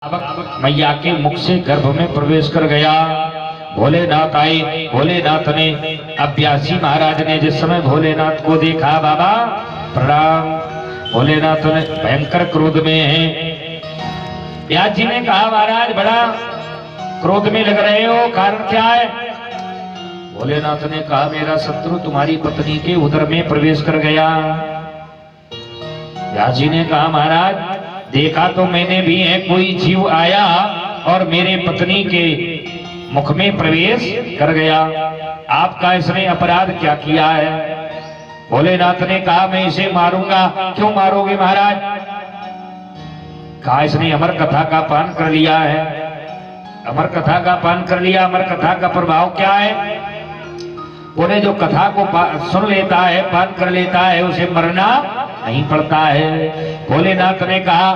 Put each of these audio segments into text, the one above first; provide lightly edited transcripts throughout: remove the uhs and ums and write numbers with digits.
मैया के मुख से गर्भ में प्रवेश कर गया। भोलेनाथ आए। भोलेनाथ ने अभ्यासी महाराज ने जिस समय भोलेनाथ को देखा, बाबा प्रणाम। भोलेनाथ ने भयंकर क्रोध में है। व्यास जी ने कहा, महाराज बड़ा क्रोध में लग रहे हो, कारण क्या है? भोलेनाथ ने कहा, मेरा शत्रु तुम्हारी पत्नी के उदर में प्रवेश कर गया। व्यास जी ने कहा, महाराज देखा तो मैंने भी है, कोई जीव आया और मेरे पत्नी के मुख में प्रवेश कर गया। आपका इसने अपराध क्या किया है? भोलेनाथ ने कहा, मैं इसे मारूंगा। क्यों मारोगे महाराज? कहा, इसने अमर कथा का पान कर लिया है। अमर कथा का पान कर लिया। अमर कथा का प्रभाव क्या है? बोले, जो कथा को सुन लेता है, पान कर लेता है, उसे मरना नहीं पड़ता है। भोलेनाथ ने कहा,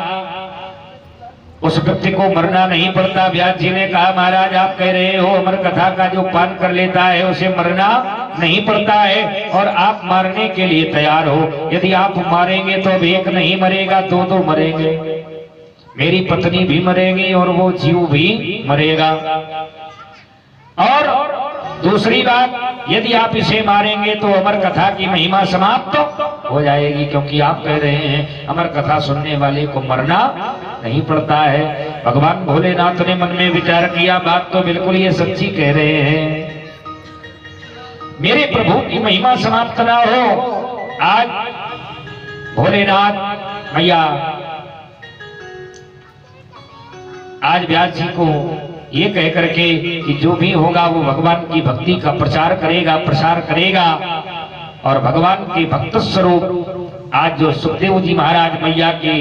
उस व्यक्ति को मरना नहीं पड़ता। व्यास जी ने कहा, महाराज आप कह रहे हो अमर कथा का जो पान कर लेता है उसे मरना नहीं पड़ता है, और आप मारने के लिए तैयार हो। यदि आप मारेंगे तो अब एक नहीं मरेगा, दो मरेंगे। मेरी पत्नी भी मरेगी और वो जीव भी मरेगा। और दूसरी बात, यदि आप इसे मारेंगे तो अमर कथा की महिमा समाप्त हो जाएगी, क्योंकि आप कह रहे हैं अमर कथा सुनने वाले को मरना नहीं पड़ता है। भगवान भोलेनाथ ने मन में विचार किया, बात तो बिल्कुल ये सच्ची कह रहे हैं। मेरे प्रभु की महिमा समाप्त ना हो। आज भोलेनाथ मैया आज व्यास जी को ये कह करके कि जो भी होगा वो भगवान की भक्ति का प्रचार करेगा, प्रसार करेगा। और भगवान के भक्त स्वरूप आज जो सुखदेव जी महाराज मैया के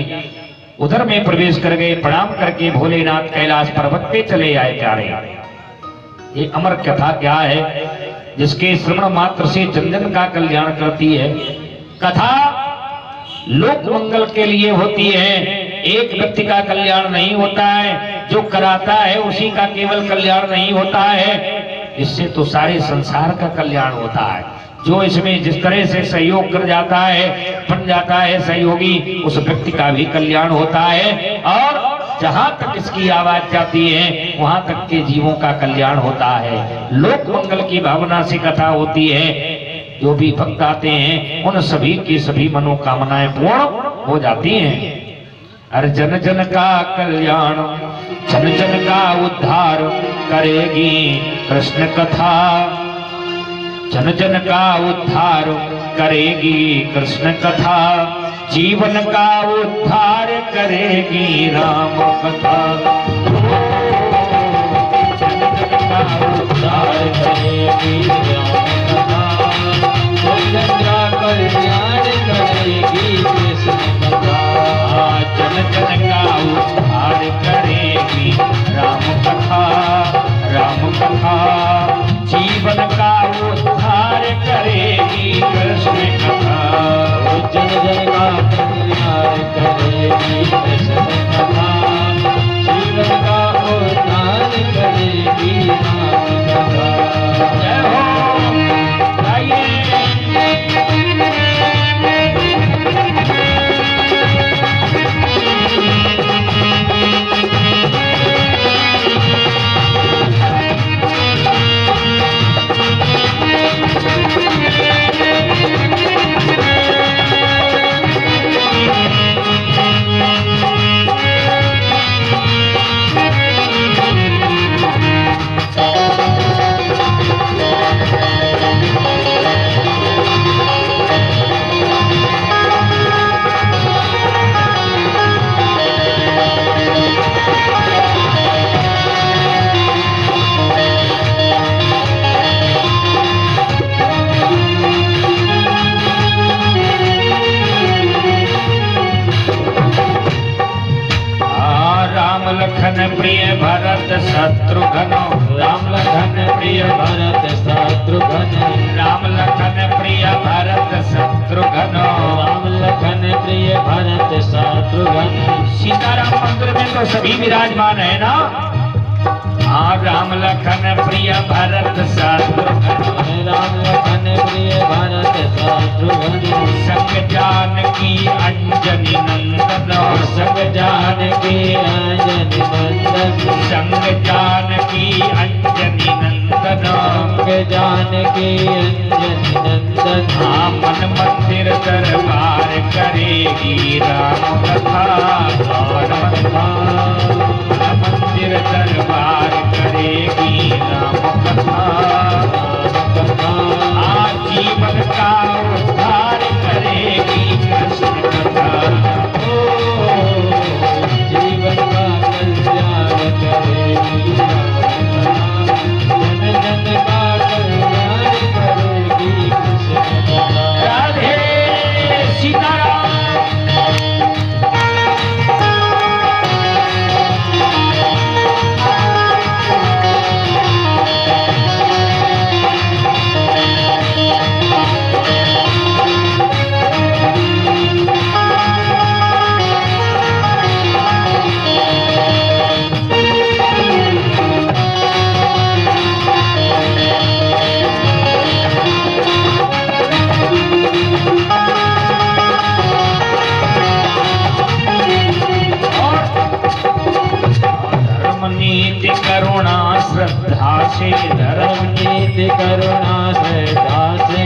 उधर में प्रवेश कर गए, प्रणाम करके भोलेनाथ कैलाश पर्वत पे चले आए। प्यारे, ये अमर कथा क्या है, जिसके श्रवण मात्र से जन जन का कल्याण करती है। कथा लोक मंगल के लिए होती है, एक व्यक्ति का कल्याण नहीं होता है। जो कराता है उसी का केवल कल्याण नहीं होता है, इससे तो सारे संसार का कल्याण होता है। जो इसमें जिस तरह से सहयोग कर जाता है, बन जाता है सहयोगी, उस व्यक्ति का भी कल्याण होता है। और जहां तक इसकी आवाज जाती है वहां तक के जीवों का कल्याण होता है। लोक मंगल की भावना से कथा होती है। जो भी भक्त आते हैं उन सभी की सभी मनोकामनाएं पूर्ण हो जाती हैं। हर जन जन का कल्याण, जन जन का उद्धार करेगी कृष्ण कथा। जन जन का उद्धार करेगी कृष्ण कथा, जीवन का उद्धार करेगी राम कथा। जन जन का उद्धार करेगी राम कथा, जन जन का कल्याण करेगी कृष्ण कथा। जन जन का उद्धार करेगी राम कथा, राम कथा। जीवन का उद्धार करेगी कृष्ण कथा। जन जन का कल्याण करेगी कृष्ण कथा, जीवन का उद्धार करेगी राम कथा। जय हो। प्रिय भरत शत्रुघ्न, राम लखन प्रिय भरत शत्रुघ्न। राम लखन प्रिय भरत शत्रुघ्न, राम लखन प्रिय भरत शत्रुघ्न। सीताराम मंदिर में तो सभी विराजमान है ना। हाँ राम लखन प्रिय भरत शत्रुघ्न राम लखन प्रिय भरत शत्रुघ्न संग जानकी अंजनी नंदन संग जानकी अंजनी नंदन संग जानकी अंजनी नंदन संग जानकी अंजनी नंदन हाँ मन मंदिर दरबार करेगी राम कथा मंदिर दरबार करेगी राम कथा जीवन का उद्धार करेगी कृष्ण कथा जीवन का कल्याण करेगी जन जन का कल्याण करेगी कृष्ण कथा। राधे सीताराम। नीति करुणा श्रद्धा से धर्म नीति करुणा श्रद्धा से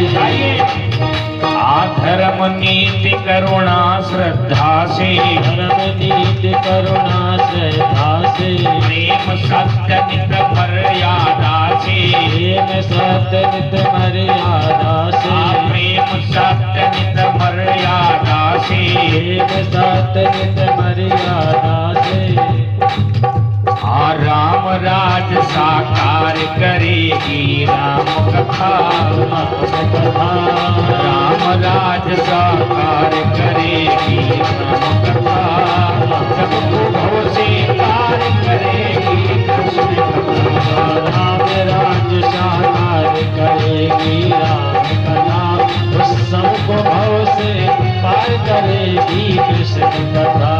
धर्म नीति करुणा श्रद्धा से धर्म नीति करुणा श्रद्धा से प्रेम सत्य नित मर्यादा से प्रेम सत्य नित मर्यादा से प्रेम सत्य नित मर्यादा से प्रेम सत्य नित मर्यादा से राम राज साकार करेगी राम कथा राम राज साकार करेगी राम कथा सबको भव से पार करेगी कृष्ण कथा राम राज साकार करेगी राम कथा उस सबको भव से पार करेगी कृष्ण कथा।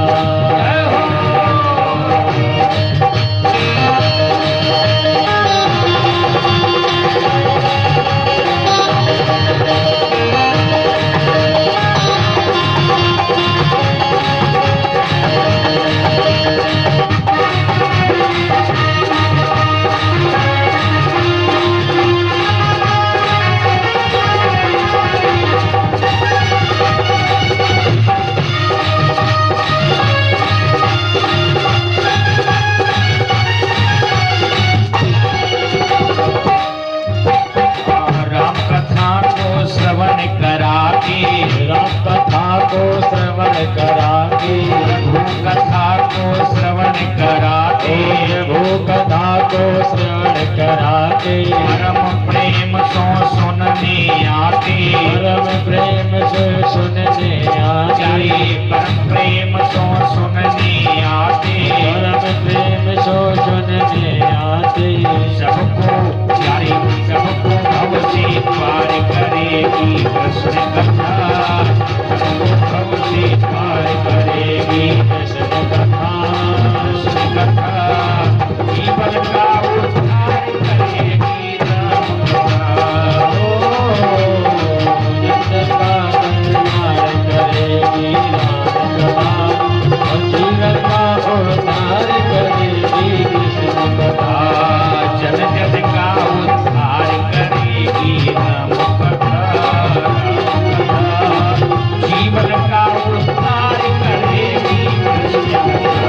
परम प्रेम सो सुनने आते परम प्रेम से सुनने आते परम प्रेम सो सुनने आते परम प्रेम सो सुनने आते सबको प्यारे सबको भव से पार करेगी कृष्ण कथा सबको भव से पार करेगी कृष्ण कथा कृष्ण कथा जीवन का उद्धार करेगी राम कथा जगत का कल्याण करेगी राम कथा और जीवन का उद्धार करेगी कृष्ण कथा जन जन का उद्धार करेगी राम कथा जीवन का उद्धार करेगी कृष्ण कथा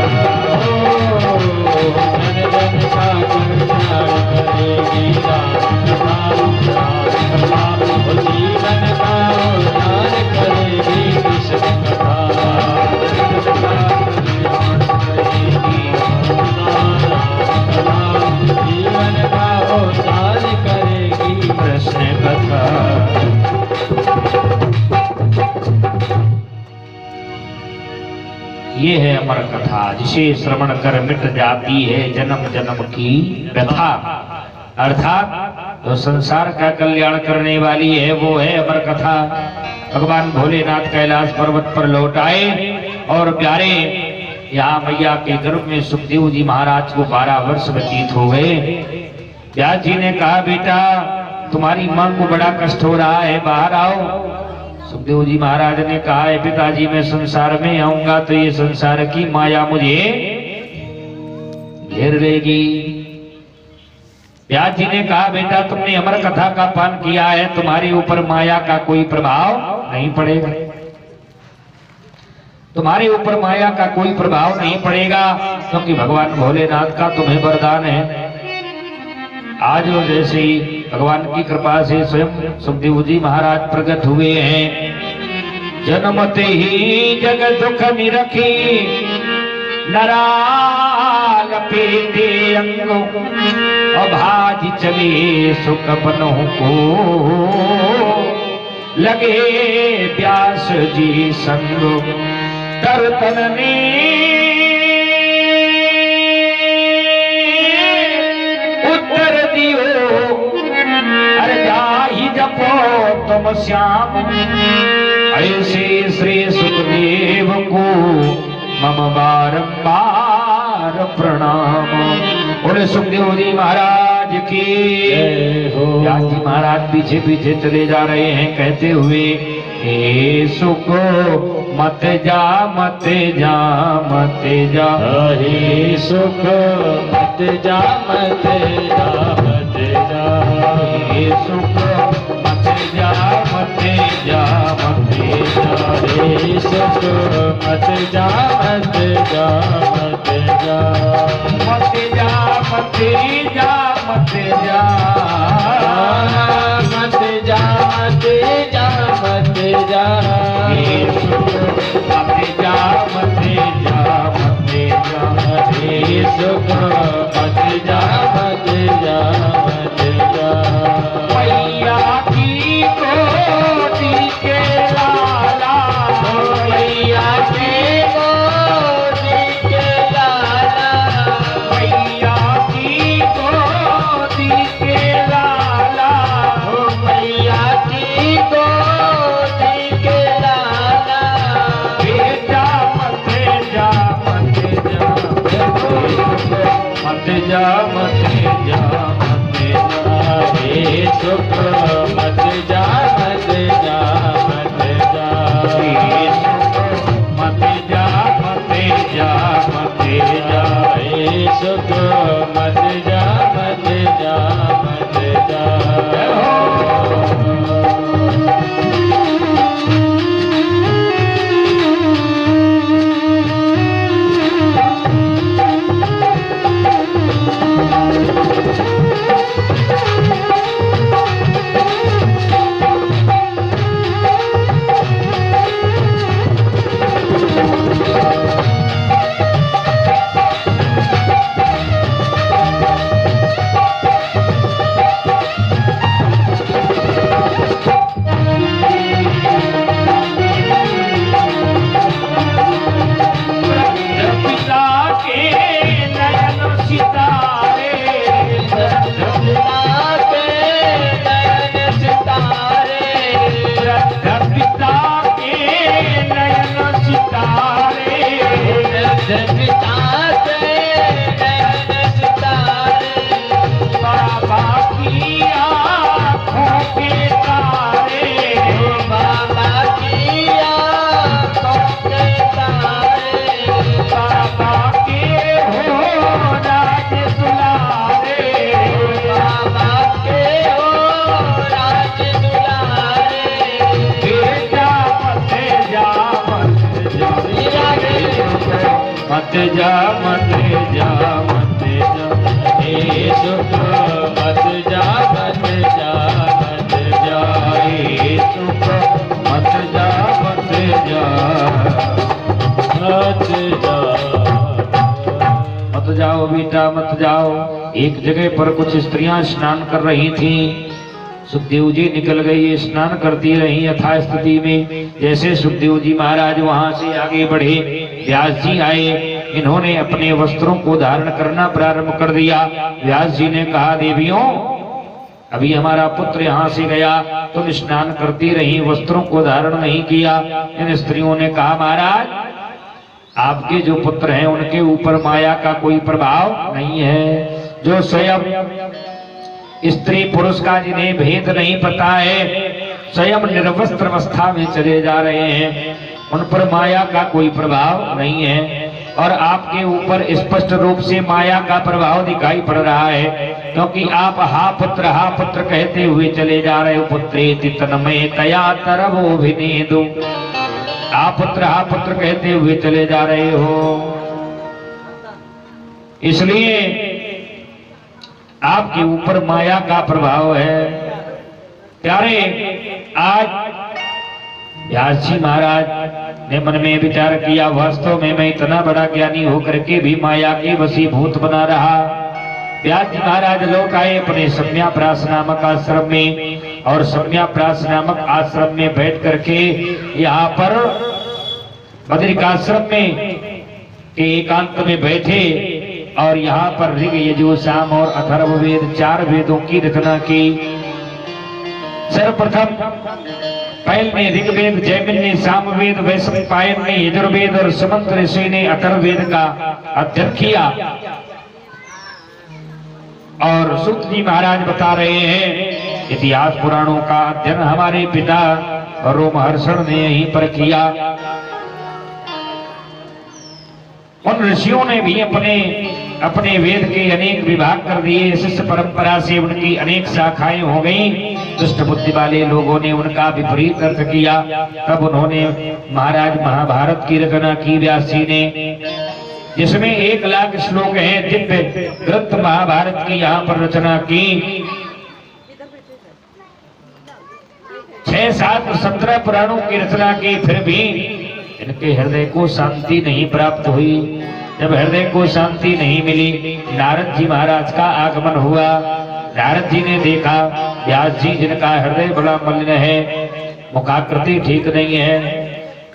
जन जन का कल्याण करेगी राम कथा और जीवन का उद्धार करेगी कृष्ण कथा। जीवन का उद्धार करेगी कृष्ण कथा। ये है अमर कथा जिसे श्रवण कर मिट जाती है जन्म जन्म की व्यथा। अर्थात जो संसार का कल्याण करने वाली है वो है अमर कथा। भगवान भोलेनाथ कैलाश पर्वत पर लौट आए और प्यारे यहाँ मैया के गर्भ में सुखदेव जी महाराज को 12 वर्ष व्यतीत हो गए। व्यास जी ने कहा बेटा तुम्हारी मां को बड़ा कष्ट हो रहा है, बाहर आओ। सुखदेव जी महाराज ने कहा है पिताजी मैं संसार में आऊंगा तो ये संसार की माया मुझे घेर लेगी। व्यास जी ने कहा बेटा तुमने अमर कथा का पान किया है, तुम्हारे ऊपर माया का कोई प्रभाव नहीं पड़ेगा, तुम्हारे ऊपर माया का कोई प्रभाव नहीं पड़ेगा, क्योंकि भगवान भोलेनाथ का तुम्हें वरदान है। आज जैसे ही भगवान की कृपा से स्वयं सुखदेव जी महाराज प्रकट हुए हैं। जन्मते ही जग दुख निरखी नराल पेटे अंगों अभाज चले सुख बनों को लगे व्यास जी संग तरतन ने उत्तर दियो अरे जाहि जपो तुम श्याम ऐसे श्री सुखदेव को मम बारंबार प्रणाम। बोले सुखदेव जी महाराज की व्यास जी महाराज पीछे पीछे चले जा रहे हैं कहते हुए हे सुख मत जा मत जा मत जा, हे सुख मत जा मत जा मत जा, हे सुख मत जा मत जा मत जा, हे सुख मत जा मत जा मत जा, मत जा मत जा मत जा, मत जा मत जा मत जा, हे सुख मत जा मत जा मत जा, हे सुख मत जा मत जा मत जा, मैया की कोटि के लाला, मैया की गोदी के लाला, मैया की कोटि के लाला, मैया की गोदी के लाला, बेटा मत जा मत जा मत जा मत जा मत जा, हे सुख मत जा मत जा मत जा, हे सुख मत जा मत जा मत जा, हे सुख मत जा मत जा मत जा। पिता के नयन सितारे, पिता के नयन सितारे, पिता के नयन सितारे, पिता के नयन सितारे, बाबा की आँखों के तारे, बाबा की आँखों के तारे, बाबा के हो राज दुलारे, बाबा के हो राज दुलारे, बेटा मत जा मत जा मत जा मत जा मत जा, हे सुख मत जा मत जा मत जा, हे सुख मत जा मत जा मत जा। मत जाओ बेटा मत जाओ। एक जगह पर कुछ स्त्रियां स्नान कर रही थीं। सुखदेव जी निकल गई, स्नान करती रही यथा स्थिति में। जैसे सुखदेव जी महाराज वहां से आगे बढ़े, व्यास जी आए, इन्होंने अपने वस्त्रों को धारण करना प्रारंभ कर दिया। व्यास जी ने कहा देवियों, अभी हमारा पुत्र यहाँ से गया, तुम स्नान करती रही, वस्त्रों को धारण नहीं किया। इन स्त्रियों ने कहा महाराज आपके जो पुत्र हैं उनके ऊपर माया का कोई प्रभाव नहीं है। जो स्वयं स्त्री पुरुष का जिन्हें भेद नहीं पता है, स्वयं निर्वस्त्र अवस्था में चले जा रहे हैं, उन पर माया का कोई प्रभाव नहीं है। और आपके ऊपर स्पष्ट रूप से माया का प्रभाव दिखाई पड़ रहा है, क्योंकि आप हा पुत्र कहते हुए चले जा रहे हो। पुत्रेति तन्मय तया तरवोभिनेदु, हा पुत्र कहते हुए चले जा रहे हो। इसलिए आपके ऊपर माया का प्रभाव है। प्यारे, आज व्यास जी महाराज ने मन में विचार किया, वास्तव में मैं इतना बड़ा ज्ञानी होकर के भी माया के वशीभूत बना रहा। व्यास जी महाराज लोग आए अपने सम्याप्रास नामक आश्रम में, और सम्याप्रास नामक आश्रम में बैठ करके यहाँ पर बद्रिकाश्रम में एकांत में बैठे, और यहाँ पर ऋग यजुः साम और अथर्ववेद 4 वेदों की रचना की। सर्वप्रथम पहल ने ऋग्वेद, जैमिन ने सामवेद, वैशंपायन ने यजुर्वेद और सुमंत ऋषि ने अथर्ववेद का अध्ययन किया। और सूत जी महाराज बता रहे हैं, इतिहास पुराणों का अध्ययन हमारे पिता रोमहर्षण ने यहीं पर किया। उन ऋषियों ने भी अपने वेद के अनेक विभाग कर दिए। शिष्य परंपरा से उनकी अनेक शाखाएं हो गई। दुष्ट बुद्धि वाले लोगों ने उनका विपरीत अर्थ किया। तब उन्होंने महाराज महाभारत की रचना की व्यास जी ने, जिसमें 1 लाख श्लोक हैं। दिव्य ग्रंथ महाभारत की यहाँ पर रचना की। 6, 7, 17 पुराणों की रचना की, फिर भी इनके हृदय को शांति नहीं प्राप्त हुई। जब हृदय को शांति नहीं मिली, नारद जी महाराज का आगमन हुआ। नारद जी ने देखा व्यास जी जिनका हृदय बड़ा मलिन है, मुखाकृति ठीक नहीं है।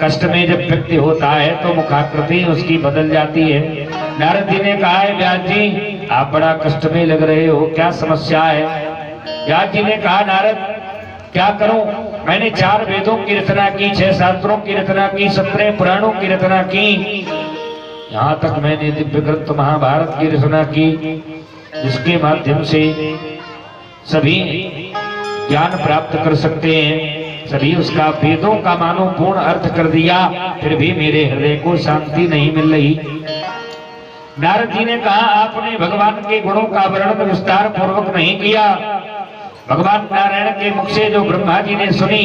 कष्ट में जब व्यक्ति होता है तो मुखाकृति उसकी बदल जाती है। नारद जी ने कहा है, व्यास जी आप बड़ा कष्ट में लग रहे हो, क्या समस्या है? व्यास जी ने कहा, नारद क्या करूं, मैंने 4 वेदों की रचना की, 6 शास्त्रों की रचना की, 17 पुराणों की रचना की, यहाँ तक मैंने दिव्य ग्रंथ महाभारत की रचना की, जिसके माध्यम से सभी ज्ञान प्राप्त कर सकते हैं। सभी उसका वेदों का मानो पूर्ण अर्थ कर दिया, फिर भी मेरे हृदय को शांति नहीं मिल रही। नारद जी ने कहा, आपने भगवान के गुणों का वर्णन विस्तार पूर्वक नहीं किया। भगवान नारायण के मुख से जो ब्रह्मा जी ने सुनी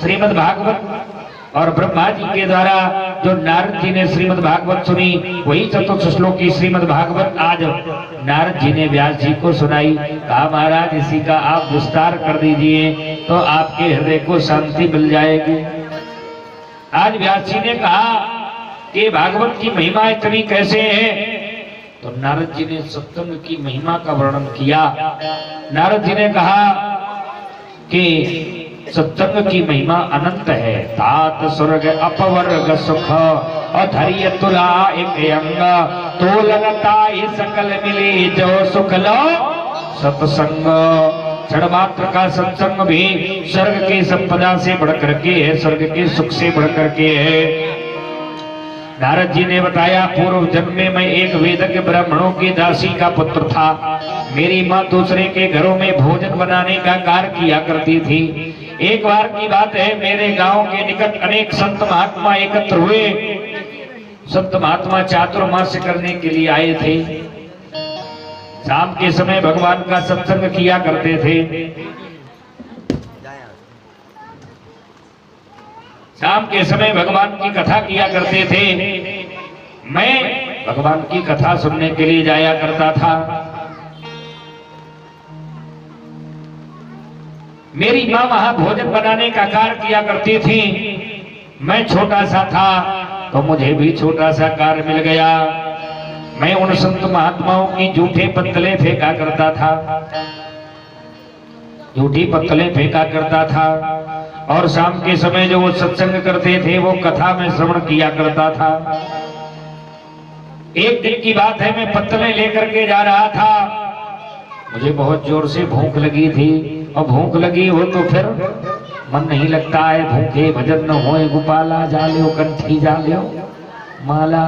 श्रीमद् भागवत, और ब्रह्मा जी के द्वारा जो नारद जी ने श्रीमद् भागवत सुनी, वही चतुर्थ श्लोकी श्रीमद् भागवत आज नारद जी ने व्यास जी को सुनाई। कहा, महाराज इसी का आप विस्तार कर दीजिए तो आपके हृदय को शांति मिल जाएगी। आज व्यास जी ने कहा कि भागवत की महिमा इतनी कैसे है, तो नारद जी ने सत्संग की महिमा का वर्णन किया। नारद जी ने कहा कि सत्संग की महिमा अनंत है। तात स्वर्ग अपवर्ग सुख अधैर्य तुला एक अंग, तोलनता सकल मिले जो सुख लो सत्संग। क्षण मात्र का सत्संग भी स्वर्ग की संपदा से बढ़कर के है, स्वर्ग के सुख से बढ़कर के है। नारद जी ने बताया, पूर्व जन्म में मैं एक वेदक ब्राह्मणों की दासी का पुत्र था। मेरी माँ दूसरे के घरों में भोजन बनाने का कार्य किया करती थी। एक बार की बात है, मेरे गांव के निकट अनेक संत महात्मा एकत्र हुए। संत महात्मा चातुर्मास्य करने के लिए आए थे। शाम के समय भगवान का सत्संग किया करते थे। शाम के समय भगवान की कथा किया करते थे। मैं भगवान की कथा सुनने के लिए जाया करता था। मेरी माँ वहां भोजन बनाने का कार्य किया करती थी। मैं छोटा सा था तो मुझे भी छोटा सा कार्य मिल गया। मैं उन संत महात्माओं की जूठे पत्तले फेंका करता था, जूठी पत्तले फेंका करता था। और शाम के समय जो वो सत्संग करते थे वो कथा में श्रवण किया करता था। एक दिन की बात है, मैं पत्तले लेकर के जा रहा था। मुझे बहुत जोर से भूख लगी थी, और भूख लगी हो तो फिर मन नहीं लगता है। भूखे भजन न होए गोपाला, जा लियो कंठी जा लियो। माला।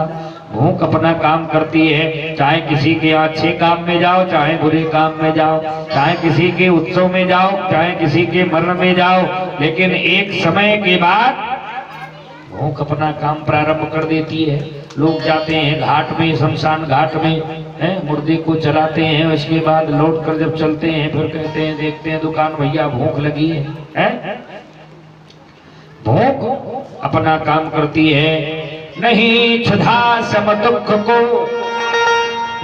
भूख अपना काम करती है, चाहे किसी के अच्छे काम में जाओ, चाहे बुरे काम में जाओ, चाहे किसी के उत्सव में जाओ, चाहे किसी के मरण में जाओ, लेकिन एक समय के बाद भूख अपना काम प्रारंभ कर देती है। लोग जाते हैं घाट में, शमशान घाट में, मुर्दे को जलाते हैं, उसके बाद लौट कर जब चलते हैं फिर कहते हैं देखते हैं दुकान भैया भूख लगी है? भूख अपना काम करती है। नहीं क्षुधा सम दुख को,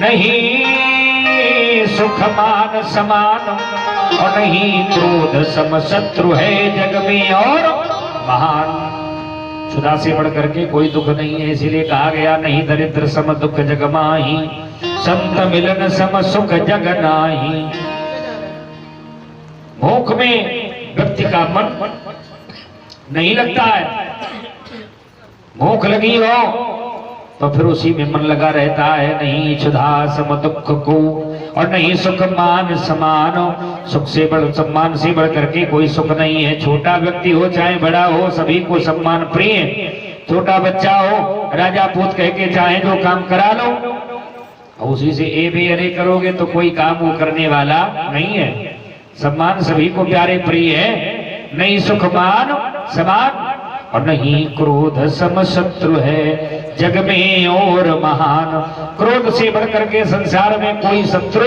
नहीं सुख मान समान, और नहीं क्रोध सम शत्रु है जग में और महान। क्षुधा से बढ़ करके कोई दुख नहीं है, इसीलिए कहा गया नहीं दरिद्र सम दुख जग माही, संत मिलन सम सुख जग नाही। भूख में व्यक्ति का मन नहीं लगता है। भूख लगी हो तो फिर उसी में मन लगा रहता है। नहीं क्षुधा सम दुख को, और नहीं सुख मान समान। सुख से बढ़, सम्मान से बढ़ करके कोई सुख नहीं है। छोटा व्यक्ति हो चाहे बड़ा हो, सभी को सम्मान प्रिय। छोटा बच्चा हो, राजा पूत कह के चाहे जो काम करा लो, और उसी से ए बे अरे करोगे तो कोई काम वो करने वाला नहीं है। सम्मान सभी को प्यारे प्रिय है। नहीं सुख मान समान, और नहीं क्रोध सम शत्रु है जग में और महान। क्रोध से बढ़ करके संसार में कोई शत्रु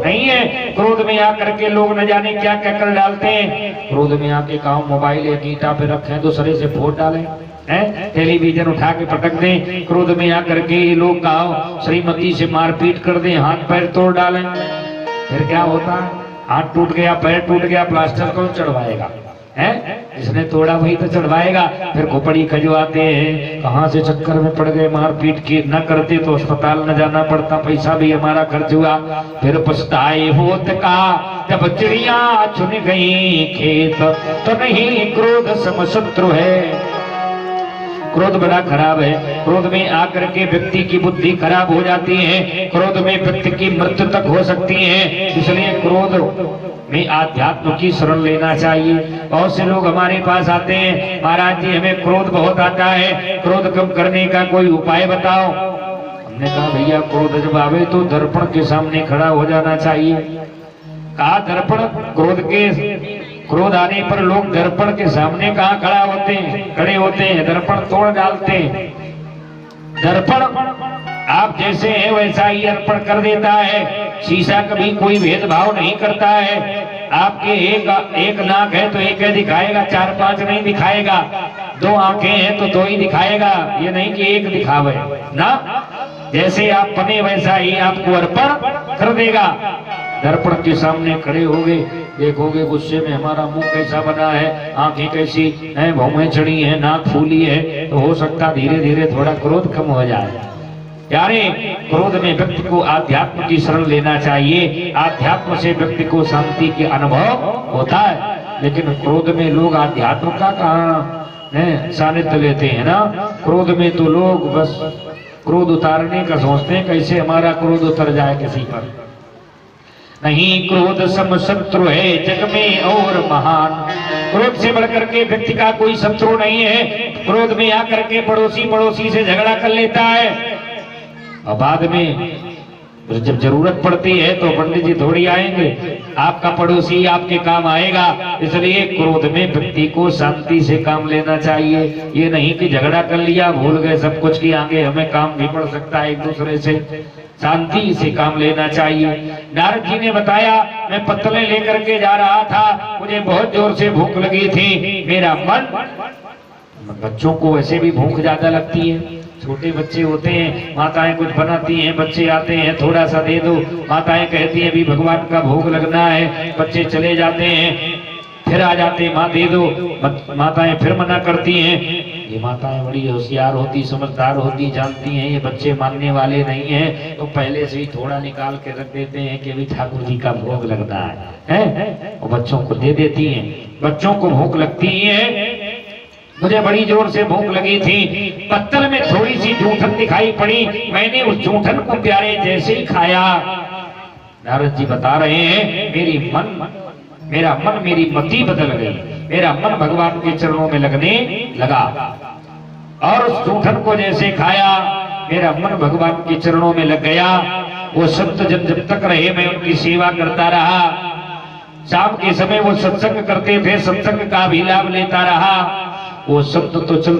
नहीं है। क्रोध में आकर के लोग न जाने क्या क्या कर डालते हैं। क्रोध में आके कहो मोबाइल एक ईंटा पे रखें, दूसरे से फोड़ डालें, टेलीविजन उठा के पटक दें। क्रोध में आकर के लोग कहो श्रीमती से मारपीट कर दें, हाथ पैर तोड़ डालें। फिर क्या होता है? हाथ टूट गया, पैर टूट गया, प्लास्टर कौन चढ़वाएगा? जिसने तोड़ा वही तो चढ़वाएगा। फिर खोपड़ी खजवाते हैं, कहाँ से चक्कर में पड़ गए, मारपीट की न करते तो अस्पताल न जाना पड़ता, पैसा भी हमारा खर्च हुआ। फिर पछताए होत का जब चिड़िया चुन गई खेत, तो नहीं क्रोध सम शत्रु है। क्रोध बड़ा खराब है। क्रोध में आकर के व्यक्ति की बुद्धि खराब हो जाती है। क्रोध में व्यक्ति की मृत्यु तक हो सकती है। इसलिए क्रोध में आध्यात्म की शरण लेना चाहिए। बहुत से लोग हमारे पास आते हैं, महाराज जी हमें क्रोध बहुत आता है, क्रोध कम करने का कोई उपाय बताओ। हमने कहा भैया क्रोध जब आवे तो दर्पण के सामने खड़ा हो जाना चाहिए। कहा दर्पण क्रोध आने पर लोग दर्पण के सामने कहाँ खड़े होते हैं, दर्पण तोड़ डालते हैं। दर्पण आप जैसे हैं वैसा ही अर्पण कर देता है। शीशा कभी कोई भेदभाव नहीं करता है। आपके एक नाक है तो एक है दिखाएगा, 4-5 नहीं दिखाएगा। 2 आंखें हैं तो 2 ही दिखाएगा, ये नहीं कि एक दिखावे ना। जैसे आप बने वैसा ही आपको अर्पण कर देगा। दर्पण के सामने खड़े होगे, देखोगे गुस्से में हमारा मुंह कैसा बना है, आंखें कैसी हैं, भौहें चढ़ी हैं, नाक फूली है, तो हो सकता धीरे धीरे थोड़ा क्रोध कम हो जाए। यानी क्रोध में व्यक्ति को आध्यात्म की शरण लेना चाहिए। आध्यात्म से व्यक्ति को शांति के अनुभव होता है। लेकिन क्रोध में लोग आध्यात्म का कहाँ सानिध्य लेते हैं ना। क्रोध में तो लोग बस क्रोध उतारने का सोचते हैं, कैसे हमारा क्रोध उतर जाए किसी पर। नहीं क्रोध सम शत्रु है जग में और महान। क्रोध से बढ़कर के व्यक्ति का कोई शत्रु नहीं है। क्रोध में आकर के पड़ोसी से झगड़ा कर लेता है, और बाद में जब जरूरत पड़ती है तो पंडित जी थोड़ी आएंगे, आपका पड़ोसी आपके काम आएगा। इसलिए क्रोध में व्यक्ति को शांति से काम लेना चाहिए। ये नहीं कि झगड़ा कर लिया, भूल गए सब कुछ कि आगे हमें काम भी पड़ सकता है एक दूसरे से। शांति से काम लेना चाहिए। नारद जी ने बताया, मैं पत्तलें लेकर के जा रहा था, मुझे बहुत जोर से भूख लगी थी। मेरा मन, बच्चों को वैसे भी भूख ज्यादा लगती है। छोटे बच्चे होते हैं, माताएं कुछ बनाती हैं, बच्चे आते हैं थोड़ा सा दे दो, माताएं कहती हैं अभी भगवान का भोग लगना है, बच्चे चले जाते हैं, फिर आ जाते हैं, माँ दे दो, माताएं फिर मना करती हैं। ये माताएं बड़ी होशियार होती, समझदार होती, जानती हैं ये बच्चे मानने वाले नहीं हैं, तो पहले से ही थोड़ा निकाल के रख देते हैं कि अभी ठाकुर जी का भोग लगना है, और बच्चों को दे देती हैं। बच्चों को भूख लगती है। मुझे बड़ी जोर से भूख लगी थी, पत्तल में थोड़ी सी जूठन दिखाई पड़ी, मैंने उस जूठन को प्यारे जैसे ही खाया। नारद जी बता रहे हैं, मेरा मन मेरी मति बदल गई, मेरा मन भगवान के चरणों में लगने लगा। और उस जूठन को जैसे खाया, मेरा मन भगवान के चरणों में लग गया। वो संत जन जब तक रहे मैं उनकी सेवा करता रहा। शाम के समय वो सत्संग करते थे, सत्संग का भी लाभ लेता रहा। वो संत तो चल